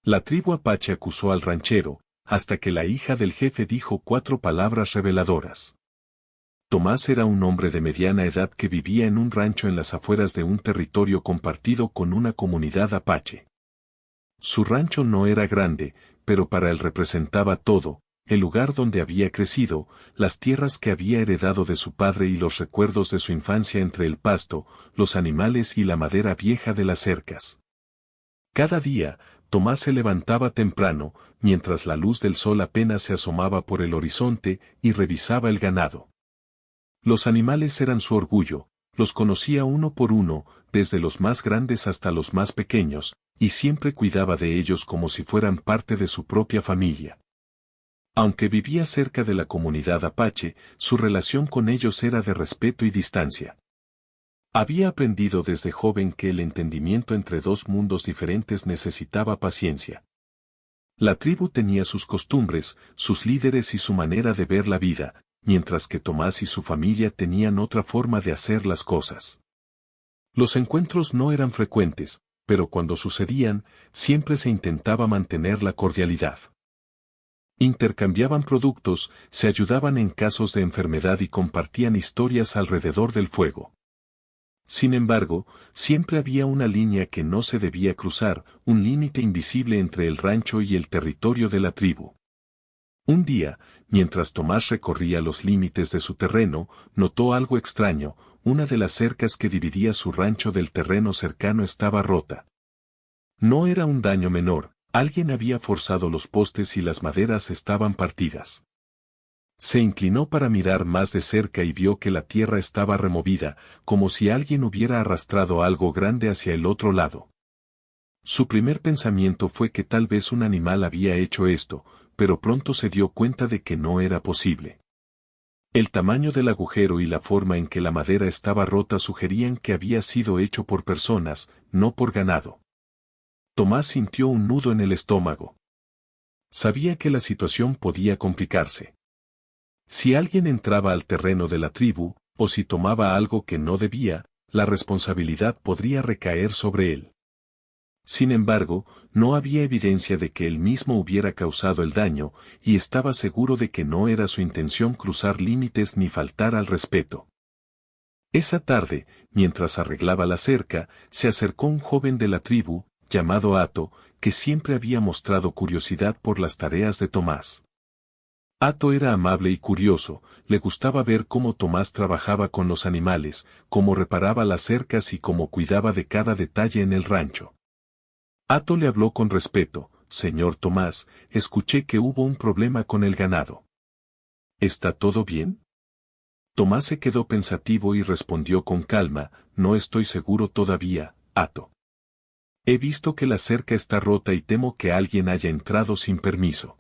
La tribu apache acusó al ranchero, hasta que la hija del jefe dijo 4 palabras reveladoras. Tomás era un hombre de mediana edad que vivía en un rancho en las afueras de un territorio compartido con una comunidad apache. Su rancho no era grande, pero para él representaba todo: el lugar donde había crecido, las tierras que había heredado de su padre y los recuerdos de su infancia entre el pasto, los animales y la madera vieja de las cercas. Cada día, Tomás se levantaba temprano, mientras la luz del sol apenas se asomaba por el horizonte, y revisaba el ganado. Los animales eran su orgullo, los conocía uno por uno, desde los más grandes hasta los más pequeños, y siempre cuidaba de ellos como si fueran parte de su propia familia. Aunque vivía cerca de la comunidad apache, su relación con ellos era de respeto y distancia. Había aprendido desde joven que el entendimiento entre dos mundos diferentes necesitaba paciencia. La tribu tenía sus costumbres, sus líderes y su manera de ver la vida, mientras que Tomás y su familia tenían otra forma de hacer las cosas. Los encuentros no eran frecuentes, pero cuando sucedían, siempre se intentaba mantener la cordialidad. Intercambiaban productos, se ayudaban en casos de enfermedad y compartían historias alrededor del fuego. Sin embargo, siempre había una línea que no se debía cruzar, un límite invisible entre el rancho y el territorio de la tribu. Un día, mientras Tomás recorría los límites de su terreno, notó algo extraño: una de las cercas que dividía su rancho del terreno cercano estaba rota. No era un daño menor, alguien había forzado los postes y las maderas estaban partidas. Se inclinó para mirar más de cerca y vio que la tierra estaba removida, como si alguien hubiera arrastrado algo grande hacia el otro lado. Su primer pensamiento fue que tal vez un animal había hecho esto, pero pronto se dio cuenta de que no era posible. El tamaño del agujero y la forma en que la madera estaba rota sugerían que había sido hecho por personas, no por ganado. Tomás sintió un nudo en el estómago. Sabía que la situación podía complicarse. Si alguien entraba al terreno de la tribu, o si tomaba algo que no debía, la responsabilidad podría recaer sobre él. Sin embargo, no había evidencia de que él mismo hubiera causado el daño, y estaba seguro de que no era su intención cruzar límites ni faltar al respeto. Esa tarde, mientras arreglaba la cerca, se acercó un joven de la tribu, llamado Ato, que siempre había mostrado curiosidad por las tareas de Tomás. Ato era amable y curioso, le gustaba ver cómo Tomás trabajaba con los animales, cómo reparaba las cercas y cómo cuidaba de cada detalle en el rancho. Ato le habló con respeto: «Señor Tomás, escuché que hubo un problema con el ganado. ¿Está todo bien?» Tomás se quedó pensativo y respondió con calma: «No estoy seguro todavía, Ato. He visto que la cerca está rota y temo que alguien haya entrado sin permiso.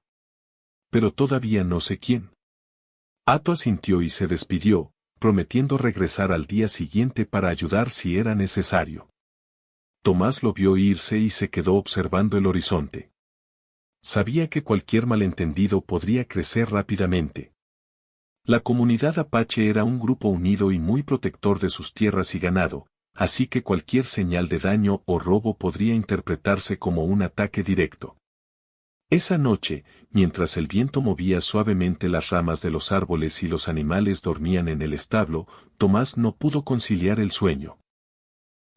Pero todavía no sé quién». Ato asintió y se despidió, prometiendo regresar al día siguiente para ayudar si era necesario. Tomás lo vio irse y se quedó observando el horizonte. Sabía que cualquier malentendido podría crecer rápidamente. La comunidad apache era un grupo unido y muy protector de sus tierras y ganado, así que cualquier señal de daño o robo podría interpretarse como un ataque directo. Esa noche, mientras el viento movía suavemente las ramas de los árboles y los animales dormían en el establo, Tomás no pudo conciliar el sueño.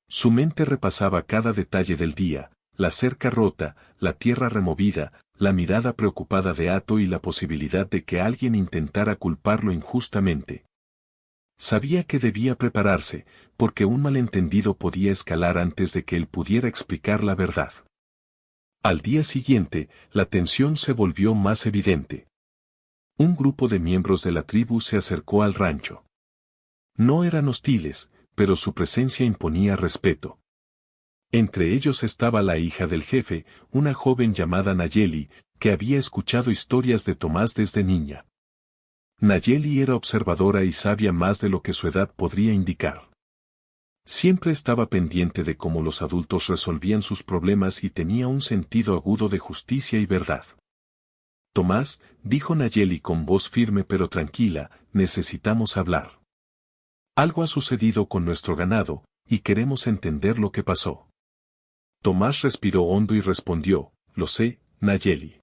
Su mente repasaba cada detalle del día: la cerca rota, la tierra removida, la mirada preocupada de Ato y la posibilidad de que alguien intentara culparlo injustamente. Sabía que debía prepararse, porque un malentendido podía escalar antes de que él pudiera explicar la verdad. Al día siguiente, la tensión se volvió más evidente. Un grupo de miembros de la tribu se acercó al rancho. No eran hostiles, pero su presencia imponía respeto. Entre ellos estaba la hija del jefe, una joven llamada Nayeli, que había escuchado historias de Tomás desde niña. Nayeli era observadora y sabia más de lo que su edad podría indicar. Siempre estaba pendiente de cómo los adultos resolvían sus problemas y tenía un sentido agudo de justicia y verdad. «Tomás», dijo Nayeli con voz firme pero tranquila, «necesitamos hablar. Algo ha sucedido con nuestro ganado, y queremos entender lo que pasó». Tomás respiró hondo y respondió: lo sé, Nayeli.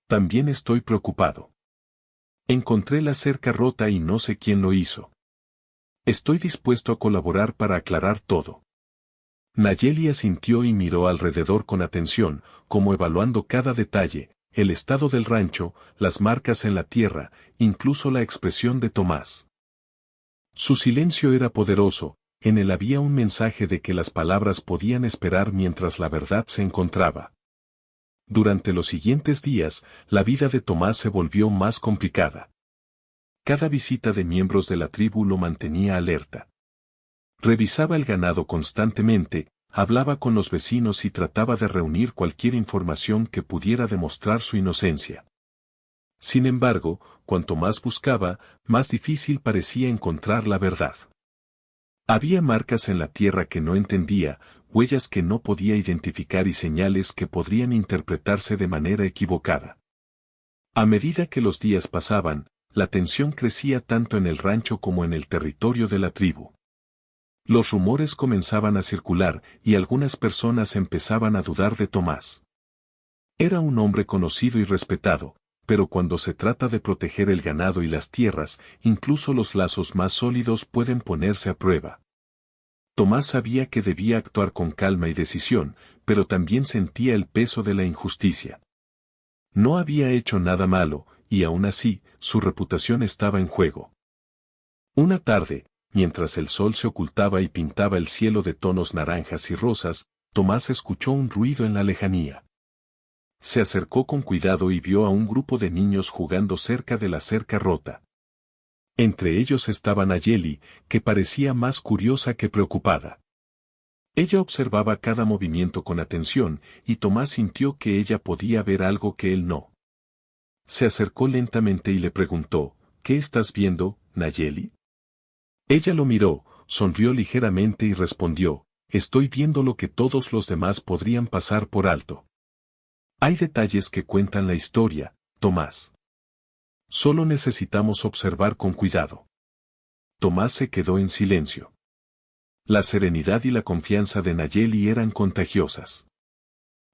También estoy preocupado. Encontré la cerca rota y no sé quién lo hizo. Estoy dispuesto a colaborar para aclarar todo. Nayeli asintió y miró alrededor con atención, como evaluando cada detalle, el estado del rancho, las marcas en la tierra, incluso la expresión de Tomás. Su silencio era poderoso, en él había un mensaje de que las palabras podían esperar mientras la verdad se encontraba. Durante los siguientes días, la vida de Tomás se volvió más complicada. Cada visita de miembros de la tribu lo mantenía alerta. Revisaba el ganado constantemente, hablaba con los vecinos y trataba de reunir cualquier información que pudiera demostrar su inocencia. Sin embargo, cuanto más buscaba, más difícil parecía encontrar la verdad. Había marcas en la tierra que no entendía, huellas que no podía identificar y señales que podrían interpretarse de manera equivocada. A medida que los días pasaban, la tensión crecía tanto en el rancho como en el territorio de la tribu. Los rumores comenzaban a circular y algunas personas empezaban a dudar de Tomás. Era un hombre conocido y respetado, pero cuando se trata de proteger el ganado y las tierras, incluso los lazos más sólidos pueden ponerse a prueba. Tomás sabía que debía actuar con calma y decisión, pero también sentía el peso de la injusticia. No había hecho nada malo, y aún así, su reputación estaba en juego. Una tarde, mientras el sol se ocultaba y pintaba el cielo de tonos naranjas y rosas, Tomás escuchó un ruido en la lejanía. Se acercó con cuidado y vio a un grupo de niños jugando cerca de la cerca rota. Entre ellos estaba Nayeli, que parecía más curiosa que preocupada. Ella observaba cada movimiento con atención, y Tomás sintió que ella podía ver algo que él no. Se acercó lentamente y le preguntó, ¿qué estás viendo, Nayeli? Ella lo miró, sonrió ligeramente y respondió, estoy viendo lo que todos los demás podrían pasar por alto. Hay detalles que cuentan la historia, Tomás. Solo necesitamos observar con cuidado. Tomás se quedó en silencio. La serenidad y la confianza de Nayeli eran contagiosas.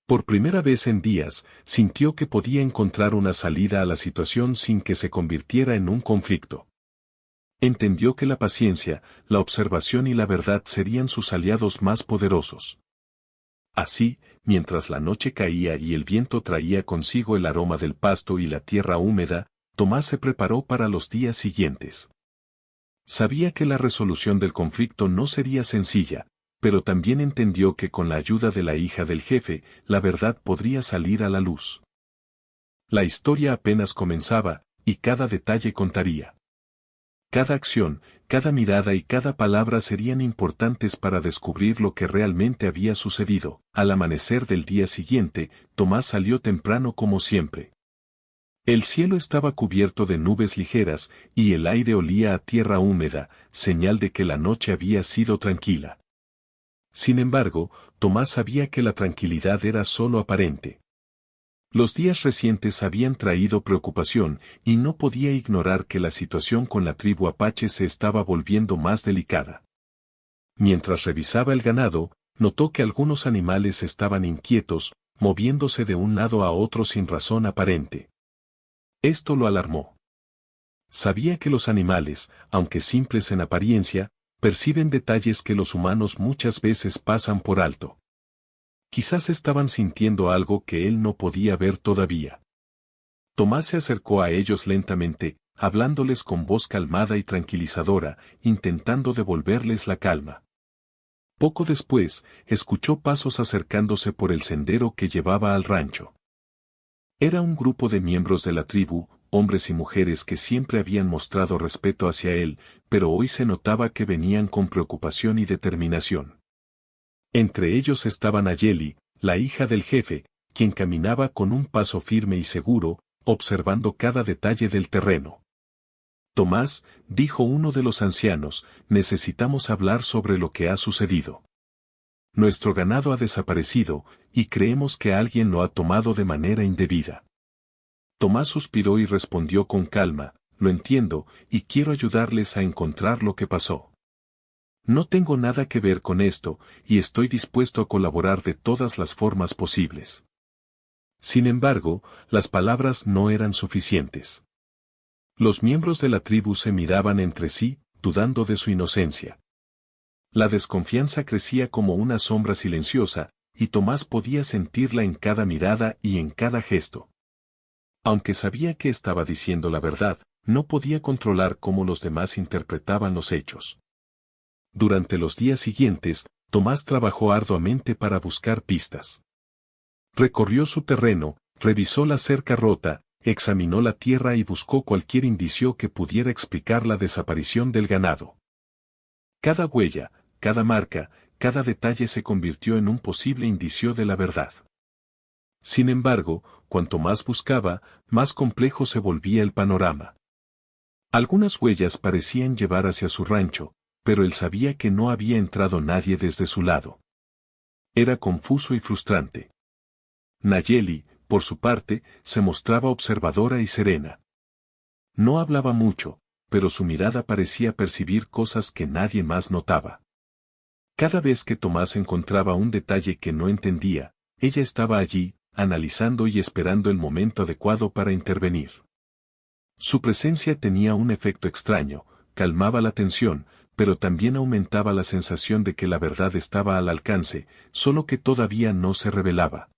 Por primera vez en días, sintió que podía encontrar una salida a la situación sin que se convirtiera en un conflicto. Entendió que la paciencia, la observación y la verdad serían sus aliados más poderosos. Así, mientras la noche caía y el viento traía consigo el aroma del pasto y la tierra húmeda, Tomás se preparó para los días siguientes. Sabía que la resolución del conflicto no sería sencilla, pero también entendió que con la ayuda de la hija del jefe, la verdad podría salir a la luz. La historia apenas comenzaba, y cada detalle contaría. Cada acción, cada mirada y cada palabra serían importantes para descubrir lo que realmente había sucedido. Al amanecer del día siguiente, Tomás salió temprano como siempre. El cielo estaba cubierto de nubes ligeras, y el aire olía a tierra húmeda, señal de que la noche había sido tranquila. Sin embargo, Tomás sabía que la tranquilidad era solo aparente. Los días recientes habían traído preocupación, y no podía ignorar que la situación con la tribu apache se estaba volviendo más delicada. Mientras revisaba el ganado, notó que algunos animales estaban inquietos, moviéndose de un lado a otro sin razón aparente. Esto lo alarmó. Sabía que los animales, aunque simples en apariencia, perciben detalles que los humanos muchas veces pasan por alto. Quizás estaban sintiendo algo que él no podía ver todavía. Tomás se acercó a ellos lentamente, hablándoles con voz calmada y tranquilizadora, intentando devolverles la calma. Poco después, escuchó pasos acercándose por el sendero que llevaba al rancho. Era un grupo de miembros de la tribu, hombres y mujeres que siempre habían mostrado respeto hacia él, pero hoy se notaba que venían con preocupación y determinación. Entre ellos estaba Nayeli, la hija del jefe, quien caminaba con un paso firme y seguro, observando cada detalle del terreno. Tomás, dijo uno de los ancianos, necesitamos hablar sobre lo que ha sucedido. Nuestro ganado ha desaparecido, y creemos que alguien lo ha tomado de manera indebida. Tomás suspiró y respondió con calma, lo entiendo, y quiero ayudarles a encontrar lo que pasó. No tengo nada que ver con esto, y estoy dispuesto a colaborar de todas las formas posibles. Sin embargo, las palabras no eran suficientes. Los miembros de la tribu se miraban entre sí, dudando de su inocencia. La desconfianza crecía como una sombra silenciosa, y Tomás podía sentirla en cada mirada y en cada gesto. Aunque sabía que estaba diciendo la verdad, no podía controlar cómo los demás interpretaban los hechos. Durante los días siguientes, Tomás trabajó arduamente para buscar pistas. Recorrió su terreno, revisó la cerca rota, examinó la tierra y buscó cualquier indicio que pudiera explicar la desaparición del ganado. Cada huella, cada marca, cada detalle se convirtió en un posible indicio de la verdad. Sin embargo, cuanto más buscaba, más complejo se volvía el panorama. Algunas huellas parecían llevar hacia su rancho, pero él sabía que no había entrado nadie desde su lado. Era confuso y frustrante. Nayeli, por su parte, se mostraba observadora y serena. No hablaba mucho, pero su mirada parecía percibir cosas que nadie más notaba. Cada vez que Tomás encontraba un detalle que no entendía, ella estaba allí, analizando y esperando el momento adecuado para intervenir. Su presencia tenía un efecto extraño, calmaba la tensión, pero también aumentaba la sensación de que la verdad estaba al alcance, solo que todavía no se revelaba.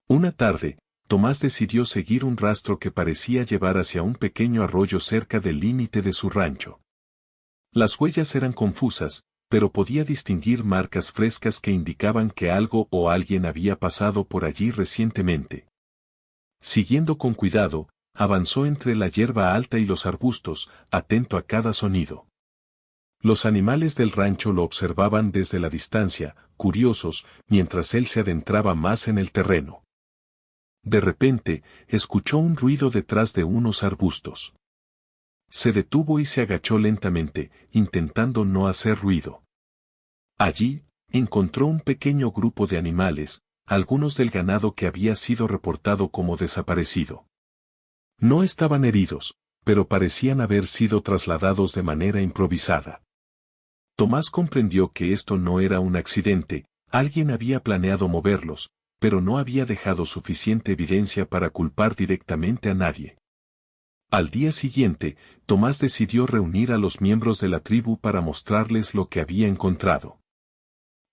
Una tarde, Tomás decidió seguir un rastro que parecía llevar hacia un pequeño arroyo cerca del límite de su rancho. Las huellas eran confusas, pero podía distinguir marcas frescas que indicaban que algo o alguien había pasado por allí recientemente. Siguiendo con cuidado, avanzó entre la hierba alta y los arbustos, atento a cada sonido. Los animales del rancho lo observaban desde la distancia, curiosos, mientras él se adentraba más en el terreno. De repente, escuchó un ruido detrás de unos arbustos. Se detuvo y se agachó lentamente, intentando no hacer ruido. Allí, encontró un pequeño grupo de animales, algunos del ganado que había sido reportado como desaparecido. No estaban heridos, pero parecían haber sido trasladados de manera improvisada. Tomás comprendió que esto no era un accidente, alguien había planeado moverlos, pero no había dejado suficiente evidencia para culpar directamente a nadie. Al día siguiente, Tomás decidió reunir a los miembros de la tribu para mostrarles lo que había encontrado.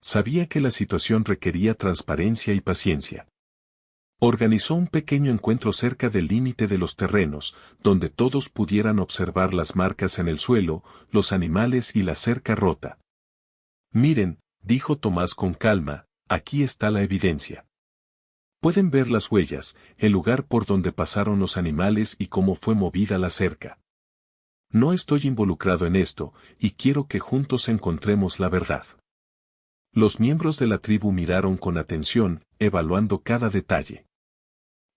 Sabía que la situación requería transparencia y paciencia. Organizó un pequeño encuentro cerca del límite de los terrenos, donde todos pudieran observar las marcas en el suelo, los animales y la cerca rota. Miren, dijo Tomás con calma, aquí está la evidencia. Pueden ver las huellas, el lugar por donde pasaron los animales y cómo fue movida la cerca. No estoy involucrado en esto, y quiero que juntos encontremos la verdad. Los miembros de la tribu miraron con atención, evaluando cada detalle.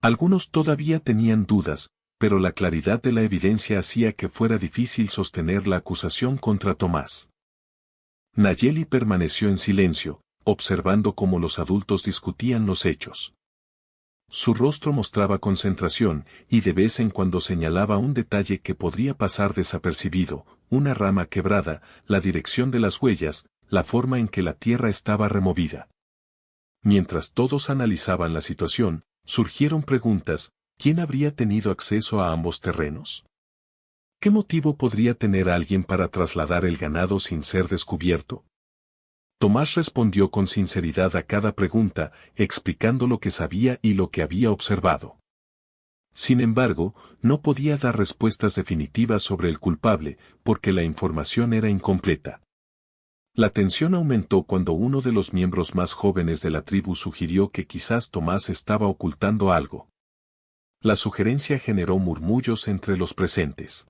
Algunos todavía tenían dudas, pero la claridad de la evidencia hacía que fuera difícil sostener la acusación contra Tomás. Nayeli permaneció en silencio, observando cómo los adultos discutían los hechos. Su rostro mostraba concentración, y de vez en cuando señalaba un detalle que podría pasar desapercibido, una rama quebrada, la dirección de las huellas, la forma en que la tierra estaba removida. Mientras todos analizaban la situación, surgieron preguntas: ¿quién habría tenido acceso a ambos terrenos? ¿Qué motivo podría tener alguien para trasladar el ganado sin ser descubierto? Tomás respondió con sinceridad a cada pregunta, explicando lo que sabía y lo que había observado. Sin embargo, no podía dar respuestas definitivas sobre el culpable, porque la información era incompleta. La tensión aumentó cuando uno de los miembros más jóvenes de la tribu sugirió que quizás Tomás estaba ocultando algo. La sugerencia generó murmullos entre los presentes.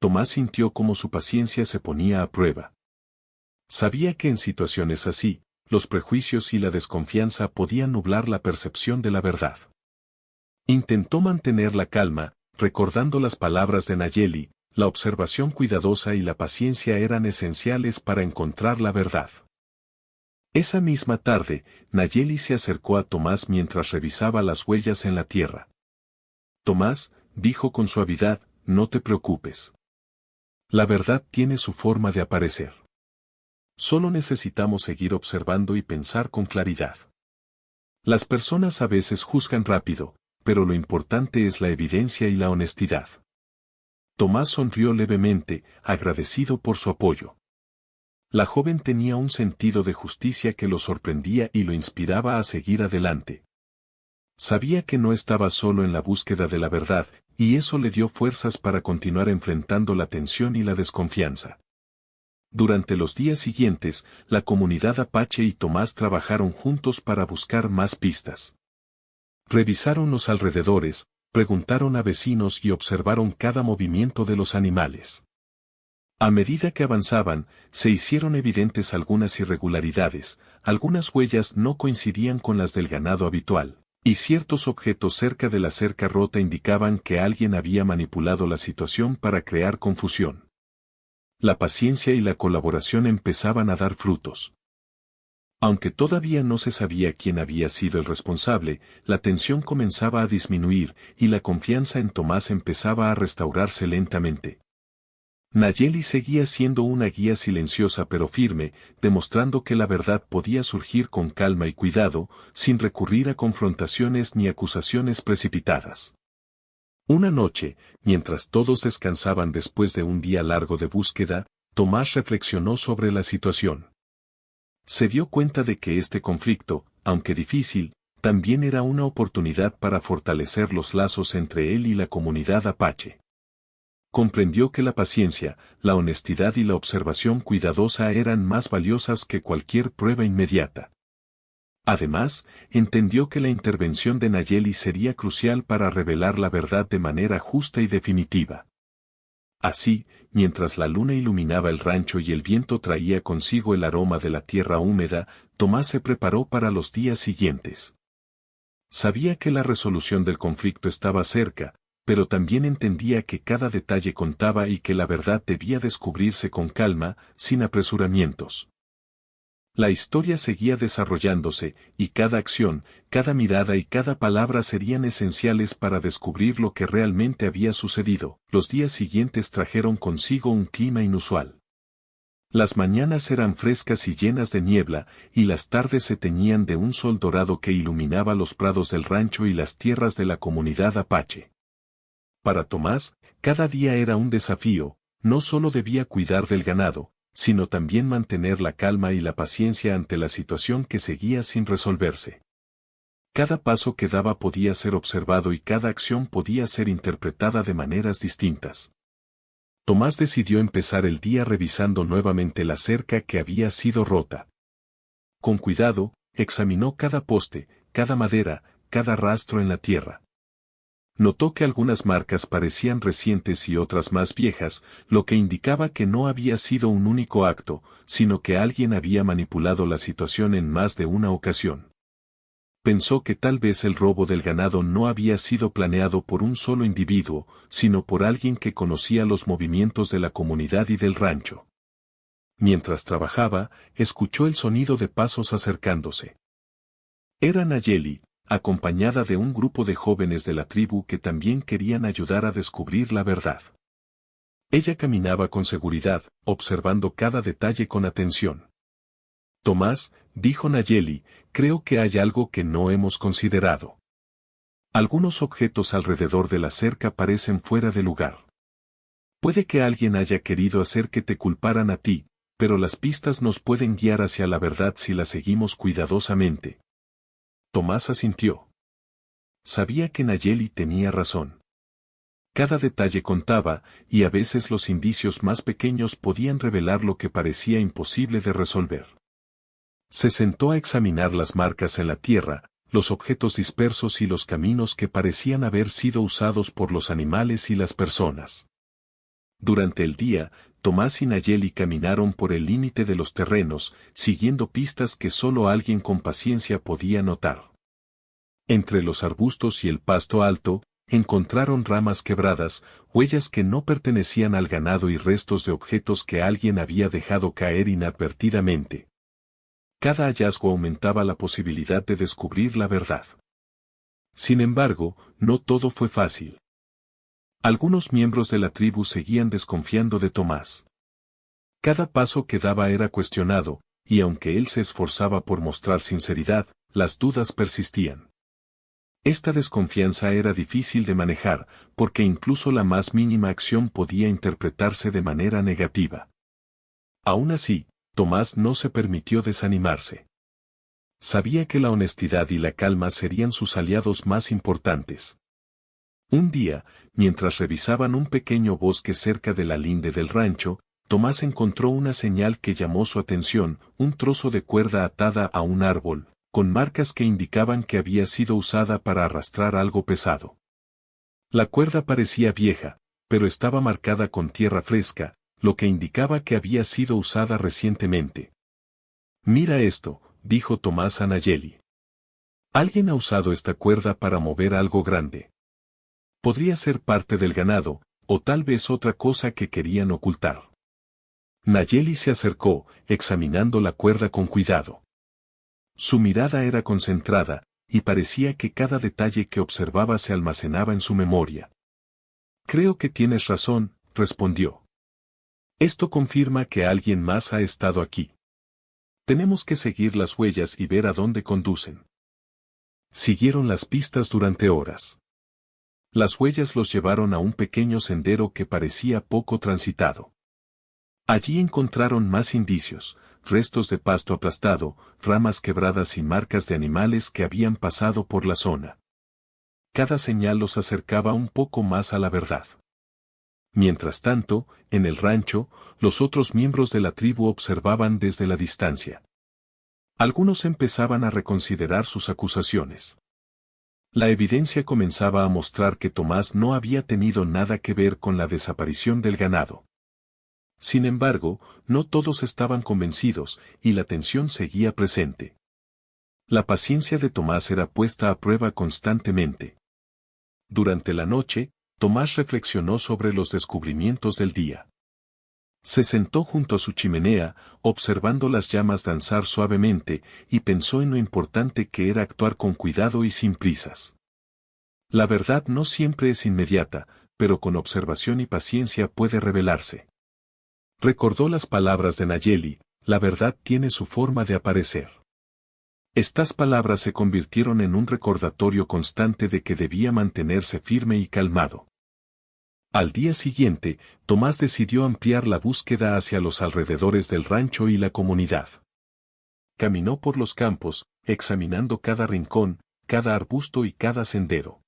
Tomás sintió como su paciencia se ponía a prueba. Sabía que en situaciones así, los prejuicios y la desconfianza podían nublar la percepción de la verdad. Intentó mantener la calma, recordando las palabras de Nayeli: la observación cuidadosa y la paciencia eran esenciales para encontrar la verdad. Esa misma tarde, Nayeli se acercó a Tomás mientras revisaba las huellas en la tierra. Tomás, dijo con suavidad, no te preocupes. La verdad tiene su forma de aparecer. Solo necesitamos seguir observando y pensar con claridad. Las personas a veces juzgan rápido, pero lo importante es la evidencia y la honestidad. Tomás sonrió levemente, agradecido por su apoyo. La joven tenía un sentido de justicia que lo sorprendía y lo inspiraba a seguir adelante. Sabía que no estaba solo en la búsqueda de la verdad, y eso le dio fuerzas para continuar enfrentando la tensión y la desconfianza. Durante los días siguientes, la comunidad Apache y Tomás trabajaron juntos para buscar más pistas. Revisaron los alrededores, preguntaron a vecinos y observaron cada movimiento de los animales. A medida que avanzaban, se hicieron evidentes algunas irregularidades, algunas huellas no coincidían con las del ganado habitual, y ciertos objetos cerca de la cerca rota indicaban que alguien había manipulado la situación para crear confusión. La paciencia y la colaboración empezaban a dar frutos. Aunque todavía no se sabía quién había sido el responsable, la tensión comenzaba a disminuir y la confianza en Tomás empezaba a restaurarse lentamente. Nayeli seguía siendo una guía silenciosa pero firme, demostrando que la verdad podía surgir con calma y cuidado, sin recurrir a confrontaciones ni acusaciones precipitadas. Una noche, mientras todos descansaban después de un día largo de búsqueda, Tomás reflexionó sobre la situación. Se dio cuenta de que este conflicto, aunque difícil, también era una oportunidad para fortalecer los lazos entre él y la comunidad Apache. Comprendió que la paciencia, la honestidad y la observación cuidadosa eran más valiosas que cualquier prueba inmediata. Además, entendió que la intervención de Nayeli sería crucial para revelar la verdad de manera justa y definitiva. Así, mientras la luna iluminaba el rancho y el viento traía consigo el aroma de la tierra húmeda, Tomás se preparó para los días siguientes. Sabía que la resolución del conflicto estaba cerca, pero también entendía que cada detalle contaba y que la verdad debía descubrirse con calma, sin apresuramientos. La historia seguía desarrollándose, y cada acción, cada mirada y cada palabra serían esenciales para descubrir lo que realmente había sucedido. Los días siguientes trajeron consigo un clima inusual. Las mañanas eran frescas y llenas de niebla, y las tardes se teñían de un sol dorado que iluminaba los prados del rancho y las tierras de la comunidad Apache. Para Tomás, cada día era un desafío, no solo debía cuidar del ganado, sino también mantener la calma y la paciencia ante la situación que seguía sin resolverse. Cada paso que daba podía ser observado y cada acción podía ser interpretada de maneras distintas. Tomás decidió empezar el día revisando nuevamente la cerca que había sido rota. Con cuidado, examinó cada poste, cada madera, cada rastro en la tierra. Notó que algunas marcas parecían recientes y otras más viejas, lo que indicaba que no había sido un único acto, sino que alguien había manipulado la situación en más de una ocasión. Pensó que tal vez el robo del ganado no había sido planeado por un solo individuo, sino por alguien que conocía los movimientos de la comunidad y del rancho. Mientras trabajaba, escuchó el sonido de pasos acercándose. Era Nayeli, acompañada de un grupo de jóvenes de la tribu que también querían ayudar a descubrir la verdad. Ella caminaba con seguridad, observando cada detalle con atención. Tomás, dijo Nayeli, creo que hay algo que no hemos considerado. Algunos objetos alrededor de la cerca parecen fuera de lugar. Puede que alguien haya querido hacer que te culparan a ti, pero las pistas nos pueden guiar hacia la verdad si las seguimos cuidadosamente. Tomás asintió. Sabía que Nayeli tenía razón. Cada detalle contaba, y a veces los indicios más pequeños podían revelar lo que parecía imposible de resolver. Se sentó a examinar las marcas en la tierra, los objetos dispersos y los caminos que parecían haber sido usados por los animales y las personas. Durante el día, Tomás y Nayeli caminaron por el límite de los terrenos, siguiendo pistas que solo alguien con paciencia podía notar. Entre los arbustos y el pasto alto, encontraron ramas quebradas, huellas que no pertenecían al ganado y restos de objetos que alguien había dejado caer inadvertidamente. Cada hallazgo aumentaba la posibilidad de descubrir la verdad. Sin embargo, no todo fue fácil. Algunos miembros de la tribu seguían desconfiando de Tomás. Cada paso que daba era cuestionado, y aunque él se esforzaba por mostrar sinceridad, las dudas persistían. Esta desconfianza era difícil de manejar, porque incluso la más mínima acción podía interpretarse de manera negativa. Aún así, Tomás no se permitió desanimarse. Sabía que la honestidad y la calma serían sus aliados más importantes. Un día, mientras revisaban un pequeño bosque cerca de la linde del rancho, Tomás encontró una señal que llamó su atención, un trozo de cuerda atada a un árbol, con marcas que indicaban que había sido usada para arrastrar algo pesado. La cuerda parecía vieja, pero estaba marcada con tierra fresca, lo que indicaba que había sido usada recientemente. «Mira esto», dijo Tomás a Nayeli. «Alguien ha usado esta cuerda para mover algo grande. Podría ser parte del ganado, o tal vez otra cosa que querían ocultar». Nayeli se acercó, examinando la cuerda con cuidado. Su mirada era concentrada, y parecía que cada detalle que observaba se almacenaba en su memoria. «Creo que tienes razón», respondió. «Esto confirma que alguien más ha estado aquí. Tenemos que seguir las huellas y ver a dónde conducen». Siguieron las pistas durante horas. Las huellas los llevaron a un pequeño sendero que parecía poco transitado. Allí encontraron más indicios, restos de pasto aplastado, ramas quebradas y marcas de animales que habían pasado por la zona. Cada señal los acercaba un poco más a la verdad. Mientras tanto, en el rancho, los otros miembros de la tribu observaban desde la distancia. Algunos empezaban a reconsiderar sus acusaciones. La evidencia comenzaba a mostrar que Tomás no había tenido nada que ver con la desaparición del ganado. Sin embargo, no todos estaban convencidos, y la tensión seguía presente. La paciencia de Tomás era puesta a prueba constantemente. Durante la noche, Tomás reflexionó sobre los descubrimientos del día. Se sentó junto a su chimenea, observando las llamas danzar suavemente, y pensó en lo importante que era actuar con cuidado y sin prisas. La verdad no siempre es inmediata, pero con observación y paciencia puede revelarse. Recordó las palabras de Nayeli: «La verdad tiene su forma de aparecer». Estas palabras se convirtieron en un recordatorio constante de que debía mantenerse firme y calmado. Al día siguiente, Tomás decidió ampliar la búsqueda hacia los alrededores del rancho y la comunidad. Caminó por los campos, examinando cada rincón, cada arbusto y cada sendero.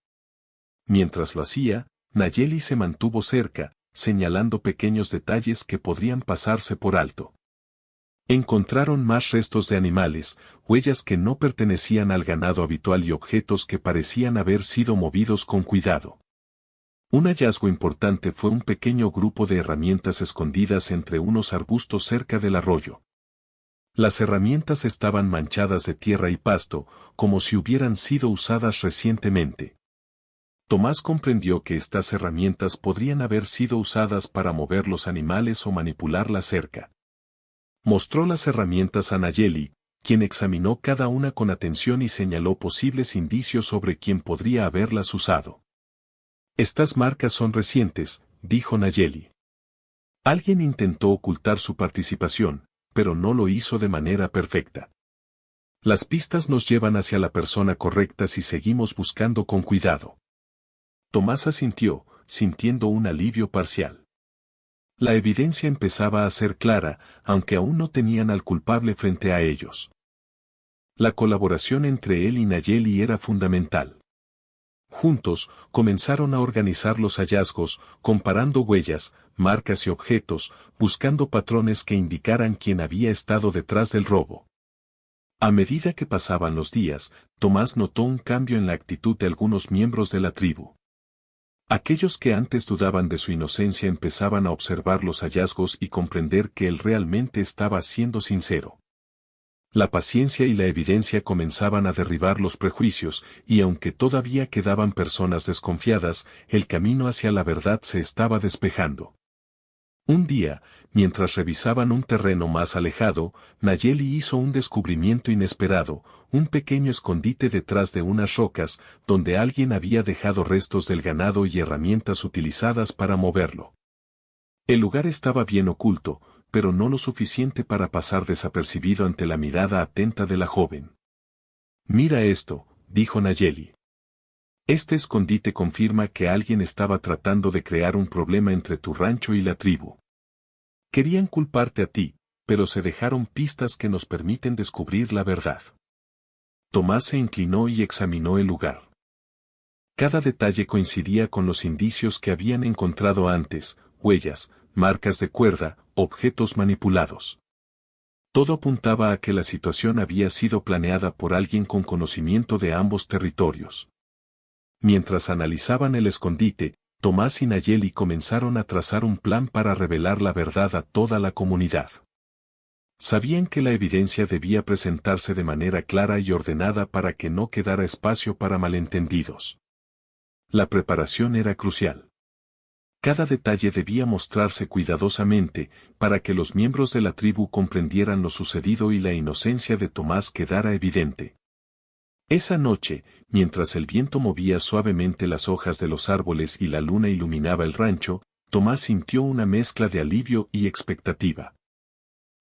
Mientras lo hacía, Nayeli se mantuvo cerca, señalando pequeños detalles que podrían pasarse por alto. Encontraron más restos de animales, huellas que no pertenecían al ganado habitual y objetos que parecían haber sido movidos con cuidado. Un hallazgo importante fue un pequeño grupo de herramientas escondidas entre unos arbustos cerca del arroyo. Las herramientas estaban manchadas de tierra y pasto, como si hubieran sido usadas recientemente. Tomás comprendió que estas herramientas podrían haber sido usadas para mover los animales o manipular la cerca. Mostró las herramientas a Nayeli, quien examinó cada una con atención y señaló posibles indicios sobre quién podría haberlas usado. «Estas marcas son recientes», dijo Nayeli. «Alguien intentó ocultar su participación, pero no lo hizo de manera perfecta. Las pistas nos llevan hacia la persona correcta si seguimos buscando con cuidado». Tomás asintió, sintiendo un alivio parcial. La evidencia empezaba a ser clara, aunque aún no tenían al culpable frente a ellos. La colaboración entre él y Nayeli era fundamental. Juntos, comenzaron a organizar los hallazgos, comparando huellas, marcas y objetos, buscando patrones que indicaran quién había estado detrás del robo. A medida que pasaban los días, Tomás notó un cambio en la actitud de algunos miembros de la tribu. Aquellos que antes dudaban de su inocencia empezaban a observar los hallazgos y comprender que él realmente estaba siendo sincero. La paciencia y la evidencia comenzaban a derribar los prejuicios, y aunque todavía quedaban personas desconfiadas, el camino hacia la verdad se estaba despejando. Un día, mientras revisaban un terreno más alejado, Nayeli hizo un descubrimiento inesperado, un pequeño escondite detrás de unas rocas, donde alguien había dejado restos del ganado y herramientas utilizadas para moverlo. El lugar estaba bien oculto, pero no lo suficiente para pasar desapercibido ante la mirada atenta de la joven. Mira esto, dijo Nayeli. Este escondite confirma que alguien estaba tratando de crear un problema entre tu rancho y la tribu. Querían culparte a ti, pero se dejaron pistas que nos permiten descubrir la verdad. Tomás se inclinó y examinó el lugar. Cada detalle coincidía con los indicios que habían encontrado antes, huellas, marcas de cuerda, objetos manipulados. Todo apuntaba a que la situación había sido planeada por alguien con conocimiento de ambos territorios. Mientras analizaban el escondite, Tomás y Nayeli comenzaron a trazar un plan para revelar la verdad a toda la comunidad. Sabían que la evidencia debía presentarse de manera clara y ordenada para que no quedara espacio para malentendidos. La preparación era crucial. Cada detalle debía mostrarse cuidadosamente, para que los miembros de la tribu comprendieran lo sucedido y la inocencia de Tomás quedara evidente. Esa noche, mientras el viento movía suavemente las hojas de los árboles y la luna iluminaba el rancho, Tomás sintió una mezcla de alivio y expectativa.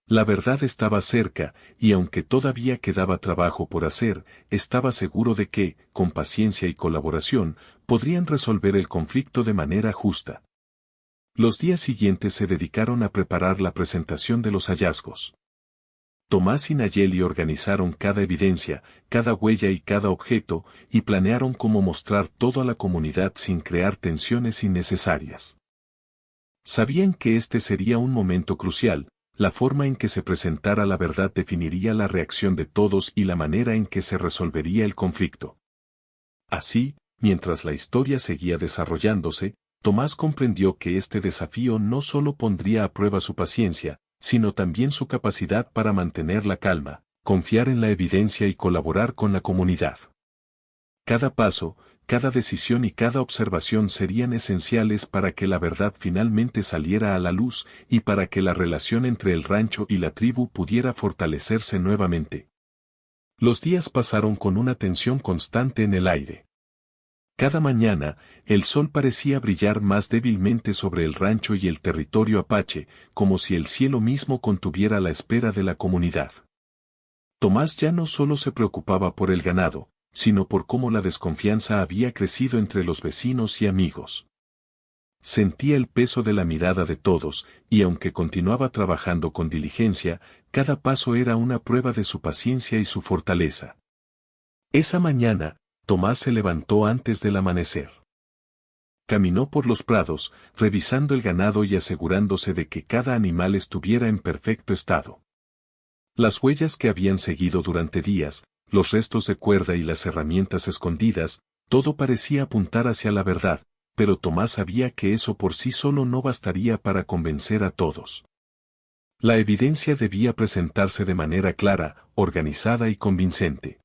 La verdad estaba cerca, y aunque todavía quedaba trabajo por hacer, estaba seguro de que, con paciencia y colaboración, podrían resolver el conflicto de manera justa. Los días siguientes se dedicaron a preparar la presentación de los hallazgos. Tomás y Nayeli organizaron cada evidencia, cada huella y cada objeto, y planearon cómo mostrar todo a la comunidad sin crear tensiones innecesarias. Sabían que este sería un momento crucial. La forma en que se presentara la verdad definiría la reacción de todos y la manera en que se resolvería el conflicto. Así, mientras la historia seguía desarrollándose, Tomás comprendió que este desafío no solo pondría a prueba su paciencia, sino también su capacidad para mantener la calma, confiar en la evidencia y colaborar con la comunidad. Cada paso, cada decisión y cada observación serían esenciales para que la verdad finalmente saliera a la luz y para que la relación entre el rancho y la tribu pudiera fortalecerse nuevamente. Los días pasaron con una tensión constante en el aire. Cada mañana, el sol parecía brillar más débilmente sobre el rancho y el territorio apache, como si el cielo mismo contuviera la espera de la comunidad. Tomás ya no solo se preocupaba por el ganado, sino por cómo la desconfianza había crecido entre los vecinos y amigos. Sentía el peso de la mirada de todos, y aunque continuaba trabajando con diligencia, cada paso era una prueba de su paciencia y su fortaleza. Esa mañana, Tomás se levantó antes del amanecer. Caminó por los prados, revisando el ganado y asegurándose de que cada animal estuviera en perfecto estado. Las huellas que habían seguido durante días, los restos de cuerda y las herramientas escondidas, todo parecía apuntar hacia la verdad, pero Tomás sabía que eso por sí solo no bastaría para convencer a todos. La evidencia debía presentarse de manera clara, organizada y convincente.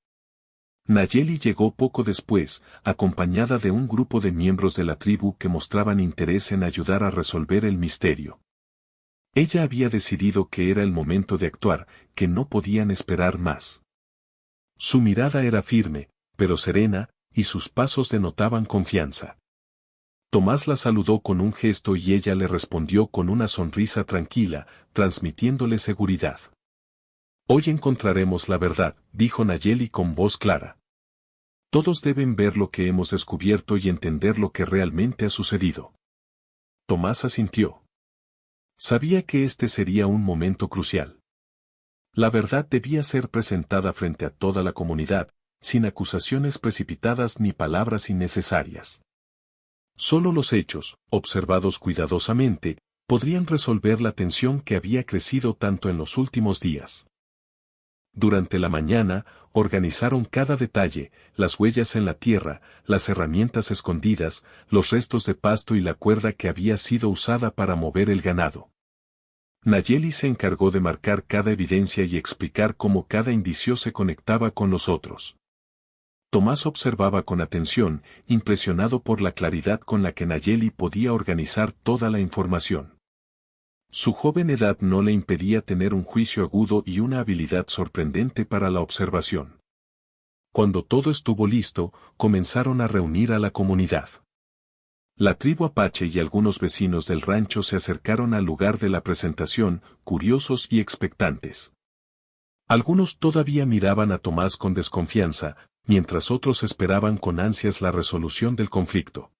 Nayeli llegó poco después, acompañada de un grupo de miembros de la tribu que mostraban interés en ayudar a resolver el misterio. Ella había decidido que era el momento de actuar, que no podían esperar más. Su mirada era firme, pero serena, y sus pasos denotaban confianza. Tomás la saludó con un gesto y ella le respondió con una sonrisa tranquila, transmitiéndole seguridad. Hoy encontraremos la verdad, dijo Nayeli con voz clara. Todos deben ver lo que hemos descubierto y entender lo que realmente ha sucedido. Tomás asintió. Sabía que este sería un momento crucial. La verdad debía ser presentada frente a toda la comunidad, sin acusaciones precipitadas ni palabras innecesarias. Solo los hechos, observados cuidadosamente, podrían resolver la tensión que había crecido tanto en los últimos días. Durante la mañana, organizaron cada detalle, las huellas en la tierra, las herramientas escondidas, los restos de pasto y la cuerda que había sido usada para mover el ganado. Nayeli se encargó de marcar cada evidencia y explicar cómo cada indicio se conectaba con los otros. Tomás observaba con atención, impresionado por la claridad con la que Nayeli podía organizar toda la información. Su joven edad no le impedía tener un juicio agudo y una habilidad sorprendente para la observación. Cuando todo estuvo listo, comenzaron a reunir a la comunidad. La tribu apache y algunos vecinos del rancho se acercaron al lugar de la presentación, curiosos y expectantes. Algunos todavía miraban a Tomás con desconfianza, mientras otros esperaban con ansias la resolución del conflicto.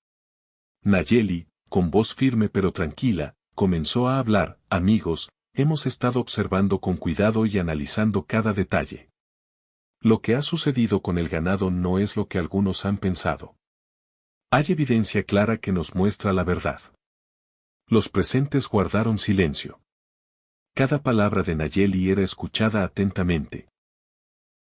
Nayeli, con voz firme pero tranquila, comenzó a hablar: amigos, hemos estado observando con cuidado y analizando cada detalle. Lo que ha sucedido con el ganado no es lo que algunos han pensado. Hay evidencia clara que nos muestra la verdad. Los presentes guardaron silencio. Cada palabra de Nayeli era escuchada atentamente.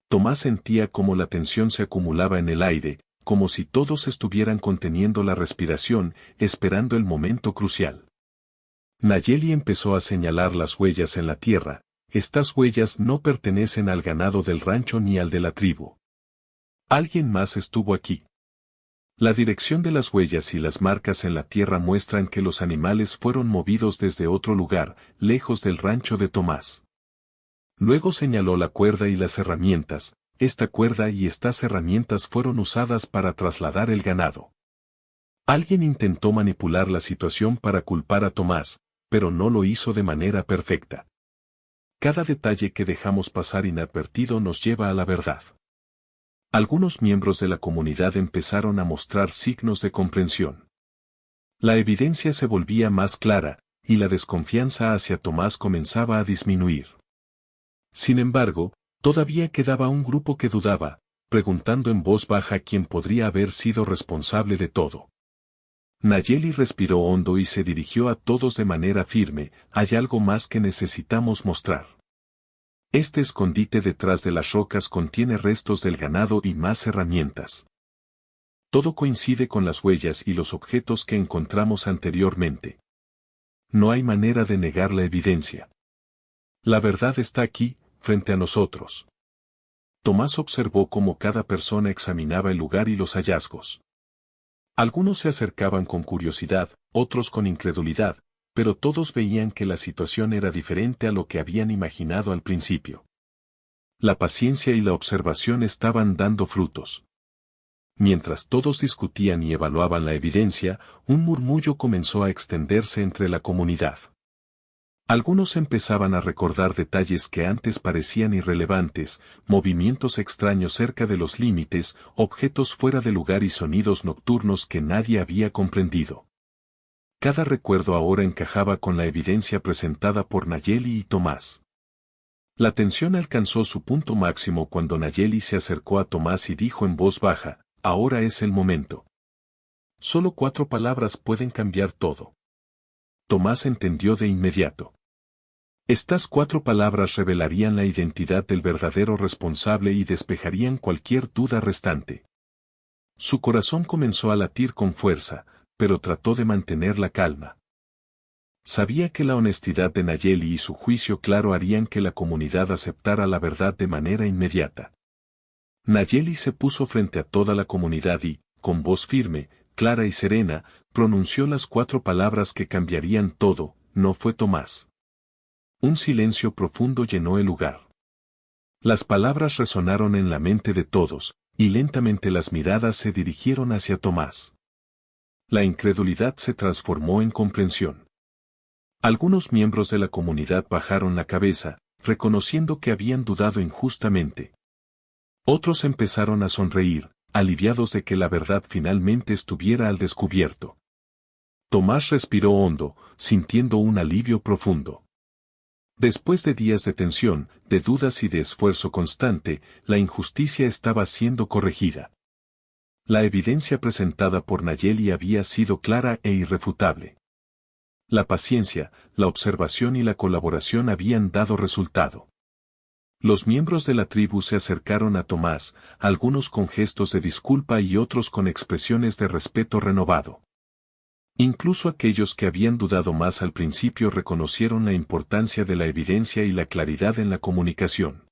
Tomás sentía cómo la tensión se acumulaba en el aire, como si todos estuvieran conteniendo la respiración, esperando el momento crucial. Nayeli empezó a señalar las huellas en la tierra. Estas huellas no pertenecen al ganado del rancho ni al de la tribu. Alguien más estuvo aquí. La dirección de las huellas y las marcas en la tierra muestran que los animales fueron movidos desde otro lugar, lejos del rancho de Tomás. Luego señaló la cuerda y las herramientas. Esta cuerda y estas herramientas fueron usadas para trasladar el ganado. Alguien intentó manipular la situación para culpar a Tomás, pero no lo hizo de manera perfecta. Cada detalle que dejamos pasar inadvertido nos lleva a la verdad. Algunos miembros de la comunidad empezaron a mostrar signos de comprensión. La evidencia se volvía más clara, y la desconfianza hacia Tomás comenzaba a disminuir. Sin embargo, todavía quedaba un grupo que dudaba, preguntando en voz baja quién podría haber sido responsable de todo. Nayeli respiró hondo y se dirigió a todos de manera firme: hay algo más que necesitamos mostrar. Este escondite detrás de las rocas contiene restos del ganado y más herramientas. Todo coincide con las huellas y los objetos que encontramos anteriormente. No hay manera de negar la evidencia. La verdad está aquí, frente a nosotros. Tomás observó cómo cada persona examinaba el lugar y los hallazgos. Algunos se acercaban con curiosidad, otros con incredulidad, pero todos veían que la situación era diferente a lo que habían imaginado al principio. La paciencia y la observación estaban dando frutos. Mientras todos discutían y evaluaban la evidencia, un murmullo comenzó a extenderse entre la comunidad. Algunos empezaban a recordar detalles que antes parecían irrelevantes: movimientos extraños cerca de los límites, objetos fuera de lugar y sonidos nocturnos que nadie había comprendido. Cada recuerdo ahora encajaba con la evidencia presentada por Nayeli y Tomás. La tensión alcanzó su punto máximo cuando Nayeli se acercó a Tomás y dijo en voz baja: ahora es el momento. Solo 4 palabras pueden cambiar todo. Tomás entendió de inmediato. Estas 4 palabras revelarían la identidad del verdadero responsable y despejarían cualquier duda restante. Su corazón comenzó a latir con fuerza, pero trató de mantener la calma. Sabía que la honestidad de Nayeli y su juicio claro harían que la comunidad aceptara la verdad de manera inmediata. Nayeli se puso frente a toda la comunidad y, con voz firme, clara y serena, pronunció las 4 palabras que cambiarían todo: no fue Tomás. Un silencio profundo llenó el lugar. Las palabras resonaron en la mente de todos, y lentamente las miradas se dirigieron hacia Tomás. La incredulidad se transformó en comprensión. Algunos miembros de la comunidad bajaron la cabeza, reconociendo que habían dudado injustamente. Otros empezaron a sonreír, aliviados de que la verdad finalmente estuviera al descubierto. Tomás respiró hondo, sintiendo un alivio profundo. Después de días de tensión, de dudas y de esfuerzo constante, la injusticia estaba siendo corregida. La evidencia presentada por Nayeli había sido clara e irrefutable. La paciencia, la observación y la colaboración habían dado resultado. Los miembros de la tribu se acercaron a Tomás, algunos con gestos de disculpa y otros con expresiones de respeto renovado. Incluso aquellos que habían dudado más al principio reconocieron la importancia de la evidencia y la claridad en la comunicación.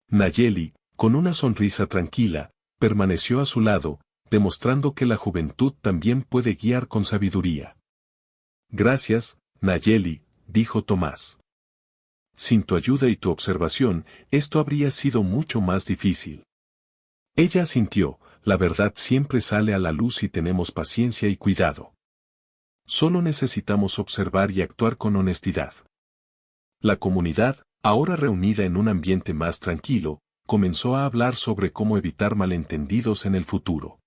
Nayeli, con una sonrisa tranquila, permaneció a su lado, demostrando que la juventud también puede guiar con sabiduría. Gracias, Nayeli, dijo Tomás. Sin tu ayuda y tu observación, esto habría sido mucho más difícil. Ella asintió: la verdad siempre sale a la luz si tenemos paciencia y cuidado. Solo necesitamos observar y actuar con honestidad. La comunidad, Ahora reunida en un ambiente más tranquilo, comenzó a hablar sobre cómo evitar malentendidos en el futuro.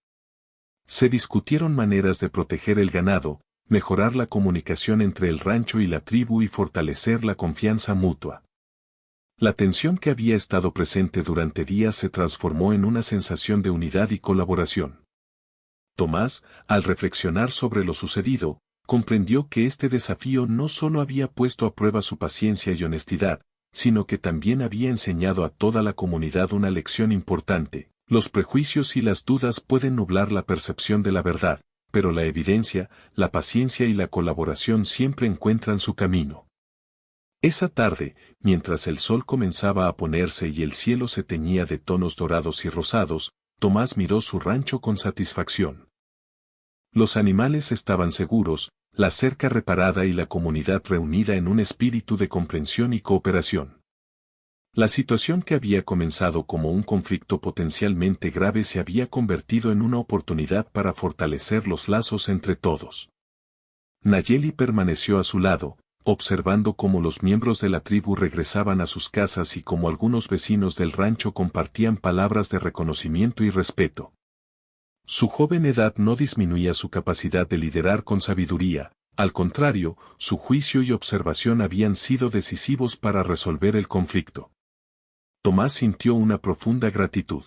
Se discutieron maneras de proteger el ganado, mejorar la comunicación entre el rancho y la tribu y fortalecer la confianza mutua. La tensión que había estado presente durante días se transformó en una sensación de unidad y colaboración. Tomás, al reflexionar sobre lo sucedido, comprendió que este desafío no solo había puesto a prueba su paciencia y honestidad, sino que también había enseñado a toda la comunidad una lección importante. Los prejuicios y las dudas pueden nublar la percepción de la verdad, pero la evidencia, la paciencia y la colaboración siempre encuentran su camino. Esa tarde, mientras el sol comenzaba a ponerse y el cielo se teñía de tonos dorados y rosados, Tomás miró su rancho con satisfacción. Los animales estaban seguros, la cerca reparada y la comunidad reunida en un espíritu de comprensión y cooperación. La situación que había comenzado como un conflicto potencialmente grave se había convertido en una oportunidad para fortalecer los lazos entre todos. Nayeli permaneció a su lado, observando cómo los miembros de la tribu regresaban a sus casas y cómo algunos vecinos del rancho compartían palabras de reconocimiento y respeto. Su joven edad no disminuía su capacidad de liderar con sabiduría, al contrario, su juicio y observación habían sido decisivos para resolver el conflicto. Tomás sintió una profunda gratitud.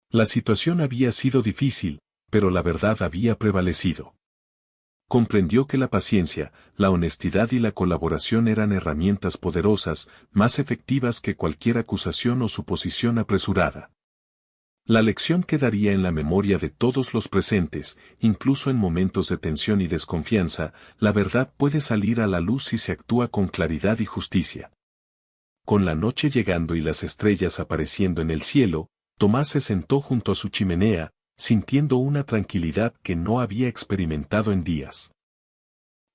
La situación había sido difícil, pero la verdad había prevalecido. Comprendió que la paciencia, la honestidad y la colaboración eran herramientas poderosas, más efectivas que cualquier acusación o suposición apresurada. La lección quedaría en la memoria de todos los presentes, incluso en momentos de tensión y desconfianza, la verdad puede salir a la luz si se actúa con claridad y justicia. Con la noche llegando y las estrellas apareciendo en el cielo, Tomás se sentó junto a su chimenea, sintiendo una tranquilidad que no había experimentado en días.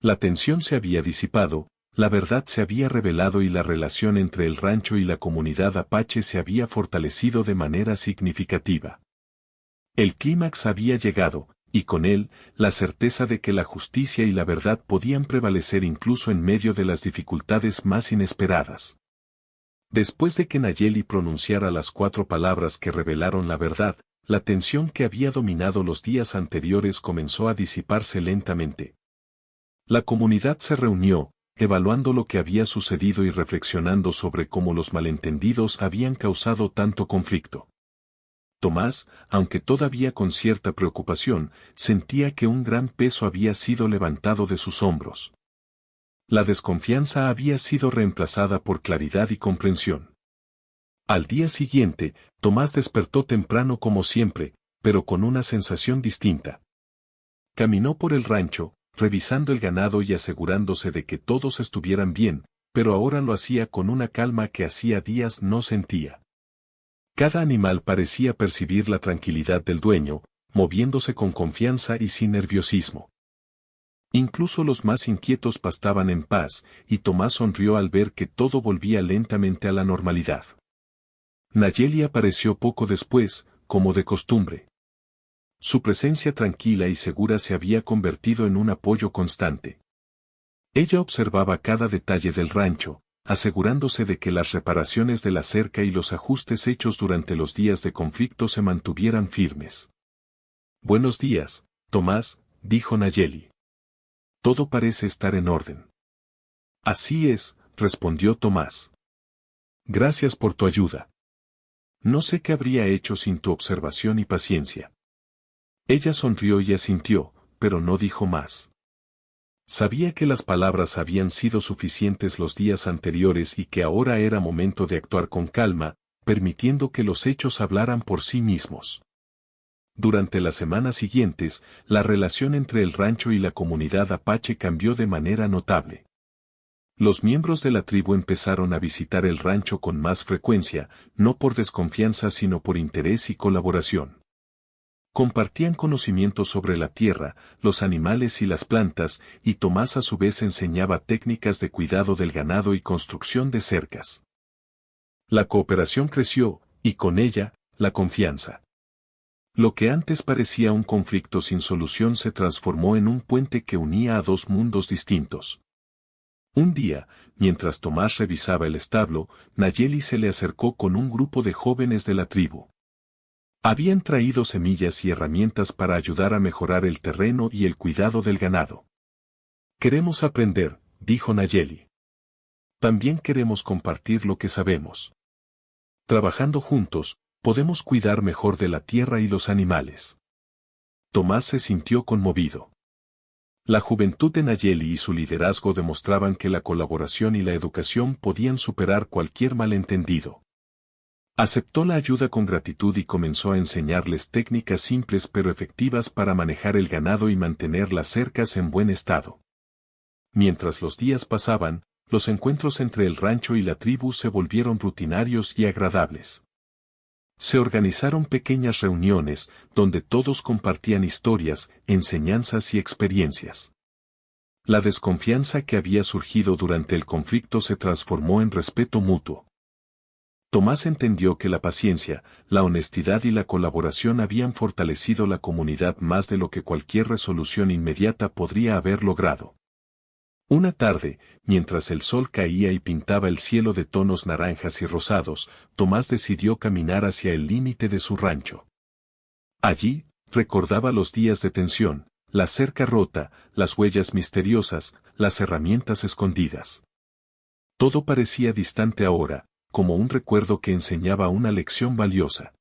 La tensión se había disipado, la verdad se había revelado y la relación entre el rancho y la comunidad apache se había fortalecido de manera significativa. El clímax había llegado, y con él, la certeza de que la justicia y la verdad podían prevalecer incluso en medio de las dificultades más inesperadas. Después de que Nayeli pronunciara las 4 palabras que revelaron la verdad, la tensión que había dominado los días anteriores comenzó a disiparse lentamente. La comunidad se reunió, evaluando lo que había sucedido y reflexionando sobre cómo los malentendidos habían causado tanto conflicto. Tomás, aunque todavía con cierta preocupación, sentía que un gran peso había sido levantado de sus hombros. La desconfianza había sido reemplazada por claridad y comprensión. Al día siguiente, Tomás despertó temprano como siempre, pero con una sensación distinta. Caminó por el rancho, revisando el ganado y asegurándose de que todos estuvieran bien, pero ahora lo hacía con una calma que hacía días no sentía. Cada animal parecía percibir la tranquilidad del dueño, moviéndose con confianza y sin nerviosismo. Incluso los más inquietos pastaban en paz, y Tomás sonrió al ver que todo volvía lentamente a la normalidad. Nayeli apareció poco después, como de costumbre. Su presencia tranquila y segura se había convertido en un apoyo constante. Ella observaba cada detalle del rancho, asegurándose de que las reparaciones de la cerca y los ajustes hechos durante los días de conflicto se mantuvieran firmes. «Buenos días, Tomás», dijo Nayeli. «Todo parece estar en orden». «Así es», respondió Tomás. «Gracias por tu ayuda. No sé qué habría hecho sin tu observación y paciencia». Ella sonrió y asintió, pero no dijo más. Sabía que las palabras habían sido suficientes los días anteriores y que ahora era momento de actuar con calma, permitiendo que los hechos hablaran por sí mismos. Durante las semanas siguientes, la relación entre el rancho y la comunidad apache cambió de manera notable. Los miembros de la tribu empezaron a visitar el rancho con más frecuencia, no por desconfianza sino por interés y colaboración. Compartían conocimientos sobre la tierra, los animales y las plantas, y Tomás a su vez enseñaba técnicas de cuidado del ganado y construcción de cercas. La cooperación creció, y con ella, la confianza. Lo que antes parecía un conflicto sin solución se transformó en un puente que unía a 2 mundos distintos. Un día, mientras Tomás revisaba el establo, Nayeli se le acercó con un grupo de jóvenes de la tribu. Habían traído semillas y herramientas para ayudar a mejorar el terreno y el cuidado del ganado. Queremos aprender, dijo Nayeli. También queremos compartir lo que sabemos. Trabajando juntos, podemos cuidar mejor de la tierra y los animales. Tomás se sintió conmovido. La juventud de Nayeli y su liderazgo demostraban que la colaboración y la educación podían superar cualquier malentendido. Aceptó la ayuda con gratitud y comenzó a enseñarles técnicas simples pero efectivas para manejar el ganado y mantener las cercas en buen estado. Mientras los días pasaban, los encuentros entre el rancho y la tribu se volvieron rutinarios y agradables. Se organizaron pequeñas reuniones, donde todos compartían historias, enseñanzas y experiencias. La desconfianza que había surgido durante el conflicto se transformó en respeto mutuo. Tomás entendió que la paciencia, la honestidad y la colaboración habían fortalecido la comunidad más de lo que cualquier resolución inmediata podría haber logrado. Una tarde, mientras el sol caía y pintaba el cielo de tonos naranjas y rosados, Tomás decidió caminar hacia el límite de su rancho. Allí, recordaba los días de tensión, la cerca rota, las huellas misteriosas, las herramientas escondidas. Todo parecía distante ahora, como un recuerdo que enseñaba una lección valiosa.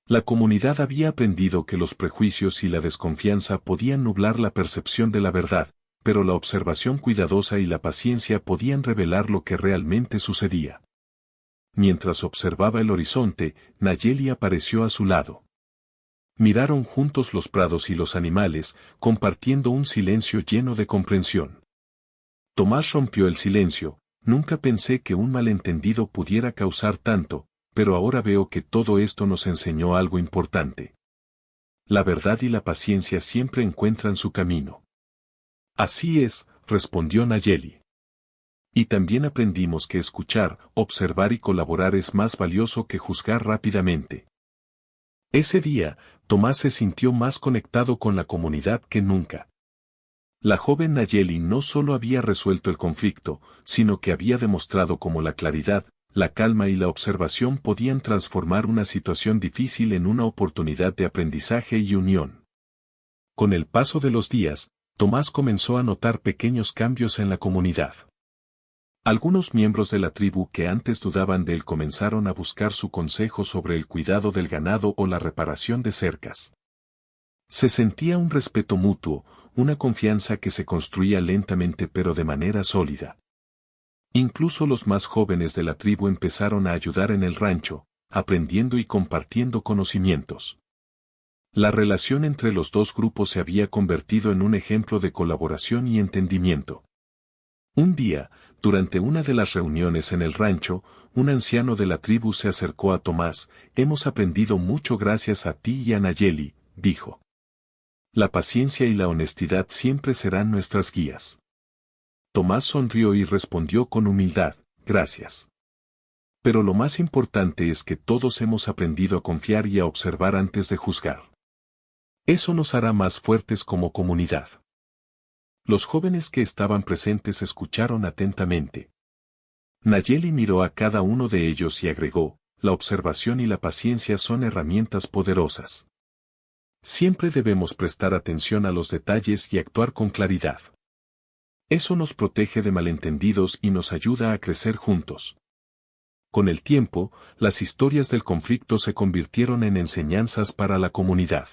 La comunidad había aprendido que los prejuicios y la desconfianza podían nublar la percepción de la verdad, pero la observación cuidadosa y la paciencia podían revelar lo que realmente sucedía. Mientras observaba el horizonte, Nayeli apareció a su lado. Miraron juntos los prados y los animales, compartiendo un silencio lleno de comprensión. Tomás rompió el silencio. Nunca pensé que un malentendido pudiera causar tanto, pero ahora veo que todo esto nos enseñó algo importante. La verdad y la paciencia siempre encuentran su camino. Así es, respondió Nayeli. Y también aprendimos que escuchar, observar y colaborar es más valioso que juzgar rápidamente. Ese día, Tomás se sintió más conectado con la comunidad que nunca. La joven Nayeli no solo había resuelto el conflicto, sino que había demostrado cómo la claridad, la calma y la observación podían transformar una situación difícil en una oportunidad de aprendizaje y unión. Con el paso de los días, Tomás comenzó a notar pequeños cambios en la comunidad. Algunos miembros de la tribu que antes dudaban de él comenzaron a buscar su consejo sobre el cuidado del ganado o la reparación de cercas. Se sentía un respeto mutuo, una confianza que se construía lentamente pero de manera sólida. Incluso los más jóvenes de la tribu empezaron a ayudar en el rancho, aprendiendo y compartiendo conocimientos. La relación entre los dos grupos se había convertido en un ejemplo de colaboración y entendimiento. Un día, durante una de las reuniones en el rancho, un anciano de la tribu se acercó a Tomás. «Hemos aprendido mucho gracias a ti y a Nayeli», dijo. «La paciencia y la honestidad siempre serán nuestras guías». Tomás sonrió y respondió con humildad, «Gracias. Pero lo más importante es que todos hemos aprendido a confiar y a observar antes de juzgar. Eso nos hará más fuertes como comunidad». Los jóvenes que estaban presentes escucharon atentamente. Nayeli miró a cada uno de ellos y agregó, «La observación y la paciencia son herramientas poderosas. Siempre debemos prestar atención a los detalles y actuar con claridad. Eso nos protege de malentendidos y nos ayuda a crecer juntos». Con el tiempo, las historias del conflicto se convirtieron en enseñanzas para la comunidad.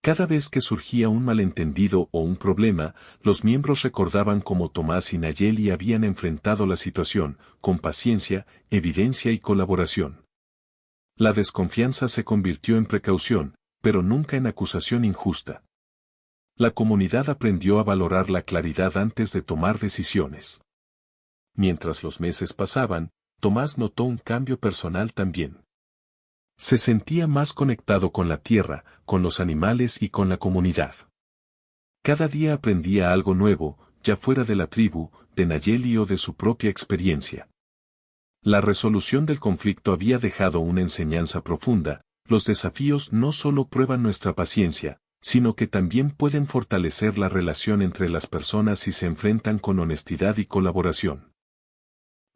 Cada vez que surgía un malentendido o un problema, los miembros recordaban cómo Tomás y Nayeli habían enfrentado la situación, con paciencia, evidencia y colaboración. La desconfianza se convirtió en precaución, pero nunca en acusación injusta. La comunidad aprendió a valorar la claridad antes de tomar decisiones. Mientras los meses pasaban, Tomás notó un cambio personal también. Se sentía más conectado con la tierra, con los animales y con la comunidad. Cada día aprendía algo nuevo, ya fuera de la tribu, de Nayeli o de su propia experiencia. La resolución del conflicto había dejado una enseñanza profunda. Los desafíos no solo prueban nuestra paciencia, sino que también pueden fortalecer la relación entre las personas si se enfrentan con honestidad y colaboración.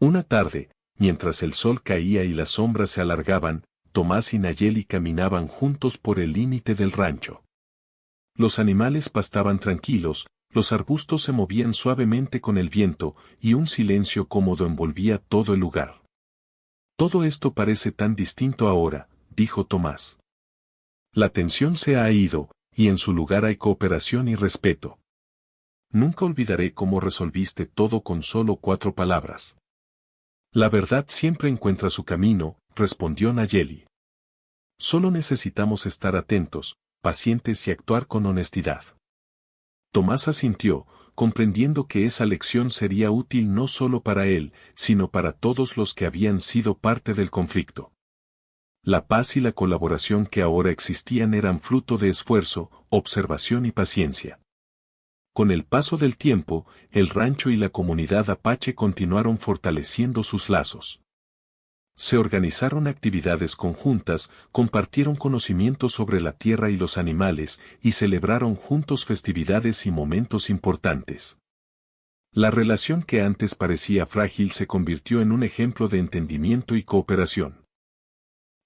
Una tarde, mientras el sol caía y las sombras se alargaban, Tomás y Nayeli caminaban juntos por el límite del rancho. Los animales pastaban tranquilos, los arbustos se movían suavemente con el viento, y un silencio cómodo envolvía todo el lugar. Todo esto parece tan distinto ahora, dijo Tomás. La tensión se ha ido, y en su lugar hay cooperación y respeto. Nunca olvidaré cómo resolviste todo con solo 4 palabras. La verdad siempre encuentra su camino, respondió Nayeli. Solo necesitamos estar atentos, pacientes y actuar con honestidad. Tomás asintió, comprendiendo que esa lección sería útil no solo para él, sino para todos los que habían sido parte del conflicto. La paz y la colaboración que ahora existían eran fruto de esfuerzo, observación y paciencia. Con el paso del tiempo, el rancho y la comunidad apache continuaron fortaleciendo sus lazos. Se organizaron actividades conjuntas, compartieron conocimientos sobre la tierra y los animales, y celebraron juntos festividades y momentos importantes. La relación que antes parecía frágil se convirtió en un ejemplo de entendimiento y cooperación.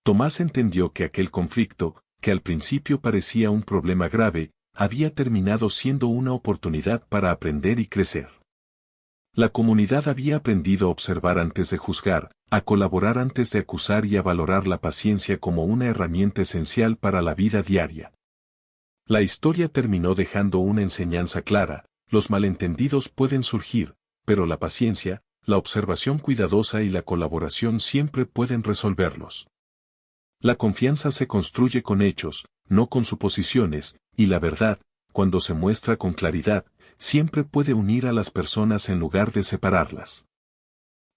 Tomás entendió que aquel conflicto, que al principio parecía un problema grave, había terminado siendo una oportunidad para aprender y crecer. La comunidad había aprendido a observar antes de juzgar, a colaborar antes de acusar y a valorar la paciencia como una herramienta esencial para la vida diaria. La historia terminó dejando una enseñanza clara: los malentendidos pueden surgir, pero la paciencia, la observación cuidadosa y la colaboración siempre pueden resolverlos. La confianza se construye con hechos, no con suposiciones, y la verdad, cuando se muestra con claridad, siempre puede unir a las personas en lugar de separarlas.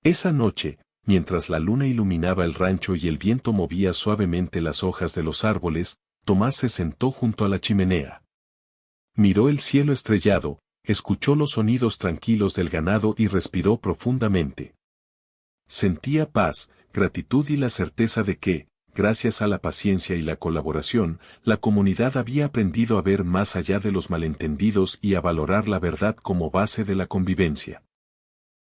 Esa noche, mientras la luna iluminaba el rancho y el viento movía suavemente las hojas de los árboles, Tomás se sentó junto a la chimenea. Miró el cielo estrellado, escuchó los sonidos tranquilos del ganado y respiró profundamente. Sentía paz, gratitud y la certeza de que, gracias a la paciencia y la colaboración, la comunidad había aprendido a ver más allá de los malentendidos y a valorar la verdad como base de la convivencia.